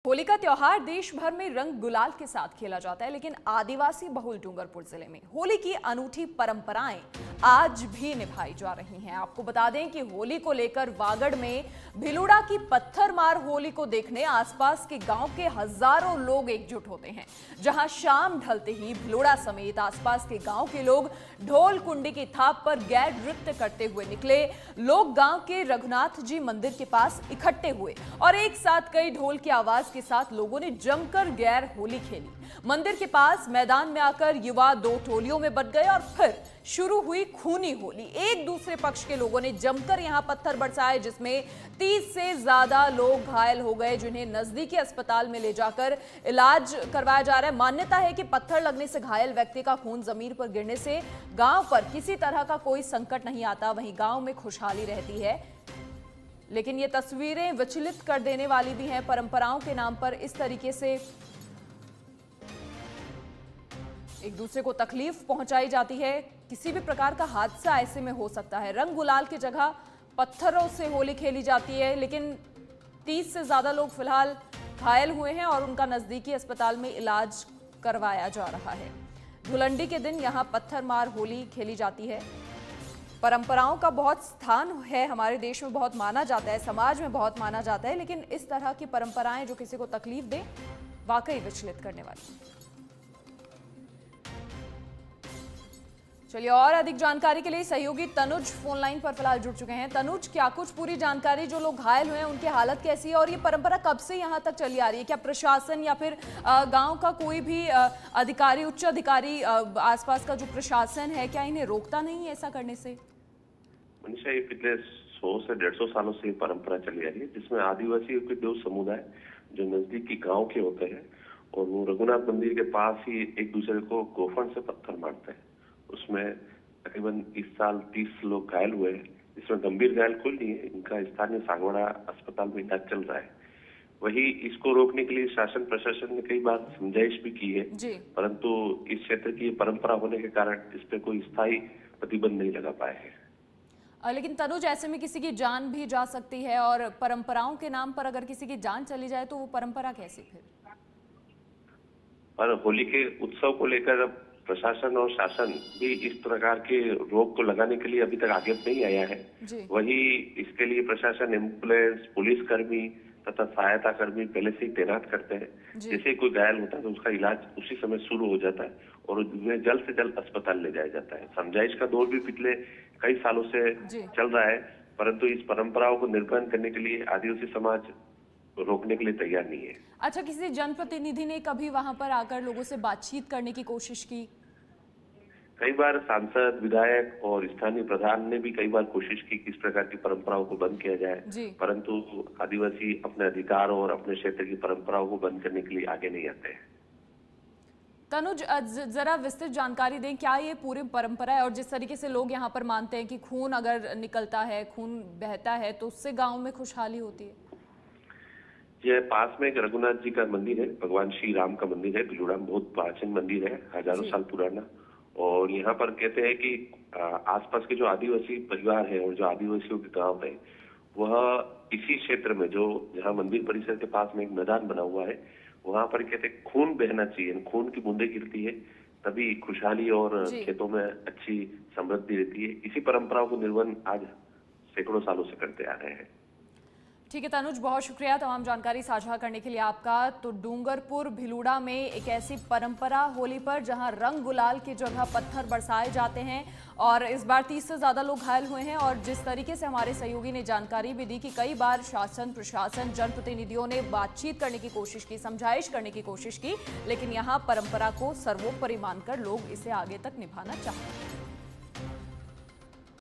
होली का त्योहार देश भर में रंग गुलाल के साथ खेला जाता है, लेकिन आदिवासी बहुल डूंगरपुर जिले में होली की अनूठी परंपराएं आज भी निभाई जा रही हैं। आपको बता दें कि होली को लेकर वागड़ में भिलुड़ा की पत्थर मार होली को देखने आसपास के गांव के हजारों लोग एकजुट होते हैं, जहां शाम ढलते ही भिलुड़ा समेत आसपास के गांव के लोग ढोल कुंडी की थाप पर गैर नृत्य करते हुए निकले। लोग गांव के रघुनाथ जी मंदिर के पास इकट्ठे हुए और एक साथ कई ढोल की आवाज के साथ लोगों ने जमकर गैर होली खेली। मंदिर के पास मैदान में आकर युवा दो टोलियों में बंट गए और फिर शुरू हुई खूनी होली। एक दूसरे पक्ष के लोगों ने जमकर यहां पत्थर बरसाए, जिसमें 30 से ज्यादा लोग घायल हो गए, जिन्हें नजदीकी अस्पताल में ले जाकर इलाज करवाया जा रहा है। मान्यता है कि पत्थर लगने से घायल व्यक्ति का खून जमीन पर गिरने से गांव पर किसी तरह का कोई संकट नहीं आता, वहीं गांव में खुशहाली रहती है। लेकिन ये तस्वीरें विचलित कर देने वाली भी हैं। परंपराओं के नाम पर इस तरीके से एक दूसरे को तकलीफ पहुंचाई जाती है। किसी भी प्रकार का हादसा ऐसे में हो सकता है। रंग गुलाल की जगह पत्थरों से होली खेली जाती है, लेकिन 30 से ज्यादा लोग फिलहाल घायल हुए हैं और उनका नजदीकी अस्पताल में इलाज करवाया जा रहा है। धुलंडी के दिन यहां पत्थर मार होली खेली जाती है। परंपराओं का बहुत स्थान है हमारे देश में, बहुत माना जाता है, समाज में बहुत माना जाता है, लेकिन इस तरह की परंपराएं जो किसी को तकलीफ दे, वाकई विचलित करने वाली। चलिए, और अधिक जानकारी के लिए सहयोगी तनुज फोन लाइन पर फिलहाल जुड़ चुके हैं। तनुज, क्या कुछ पूरी जानकारी, जो लोग घायल हुए हैं उनकी हालत कैसी है और ये परंपरा कब से यहाँ तक चली आ रही है? क्या प्रशासन या फिर गांव का कोई भी अधिकारी, उच्च अधिकारी, आसपास का जो प्रशासन है, क्या इन्हें रोकता नहीं है ऐसा करने से? मनीषा, ये पिछले 100 से 150 सालों से ये परंपरा चली आ रही है, जिसमें आदिवासियों के दो समुदाय जो नजदीकी गांव के होते हैं और वो रघुनाथ मंदिर के पास ही एक दूसरे को गोफन से पत्थर मारते हैं। उसमें तकरीबन इस साल 30 लोग घायल हुए हैं, इसमें गंभीर घायल कोई नहीं है। इनका स्थानीय सांगवाड़ा अस्पताल में इलाज चल रहा है। वही इसको रोकने के लिए शासन प्रशासन ने कई बार समझाइश भी की है, परंतु इस क्षेत्र की परंपरा होने के कारण इस पे कोई स्थायी प्रतिबंध नहीं लगा पाए हैं। लेकिन तनुज, ऐसे में किसी की जान भी जा सकती है और परंपराओं के नाम पर अगर किसी की जान चली जाए तो वो परंपरा कैसी फिर? और होली के उत्सव को लेकर प्रशासन और शासन भी इस प्रकार के रोक को लगाने के लिए अभी तक आगे नहीं आया है। वही इसके लिए प्रशासन एम्बुलेंस, पुलिसकर्मी तथा सहायता कर्मी पहले से ही तैनात करते हैं। जैसे कोई घायल होता है तो उसका इलाज उसी समय शुरू हो जाता है और उन्हें जल्द से जल्द अस्पताल ले जाया जाता है। समझाइश का दौर भी पिछले कई सालों से चल रहा है, परंतु इस परंपराओं को निर्बंध करने के लिए आदिवासी समाज रोकने के लिए तैयार नहीं है। अच्छा, किसी जनप्रतिनिधि ने कभी वहां पर आकर लोगों से बातचीत करने की कोशिश की? कई बार सांसद, विधायक और स्थानीय प्रधान ने भी कई बार कोशिश की कि इस प्रकार की परंपराओं को बंद किया जाए, परंतु आदिवासी अपने अधिकार और अपने क्षेत्र की परंपराओं को बंद करने के लिए आगे नहीं आते हैं। तनुज, जरा विस्तृत जानकारी दें, क्या ये पूरी परंपरा है? और जिस तरीके से लोग यहाँ पर मानते हैं कि खून अगर निकलता है, खून बहता है, तो उससे गाँव में खुशहाली होती है। यह पास में एक रघुनाथ जी का मंदिर है, भगवान श्री राम का मंदिर है। भिलुड़ा में बहुत प्राचीन मंदिर है, हजारों साल पुराना। और यहाँ पर कहते हैं कि आसपास के जो आदिवासी परिवार है और जो आदिवासियों के गांव है, वह इसी क्षेत्र में जो जहाँ मंदिर परिसर के पास में एक मैदान बना हुआ है, वहां पर कहते हैं खून बहना चाहिए, खून की बूंदें गिरती है तभी खुशहाली और खेतों में अच्छी समृद्धि रहती है। इसी परंपराओं को निर्वहन आज सैकड़ों सालों से करते आ रहे हैं। ठीक है तनुज, बहुत शुक्रिया तमाम जानकारी साझा करने के लिए आपका। तो डूंगरपुर भिलुड़ा में एक ऐसी परंपरा होली पर जहां रंग गुलाल की जगह पत्थर बरसाए जाते हैं और इस बार 30 से ज्यादा लोग घायल हुए हैं। और जिस तरीके से हमारे सहयोगी ने जानकारी भी दी कि कई बार शासन, प्रशासन, जनप्रतिनिधियों ने बातचीत करने की कोशिश की, समझाइश करने की कोशिश की, लेकिन यहाँ परंपरा को सर्वोपरि मानकर लोग इसे आगे तक निभाना चाहते हैं।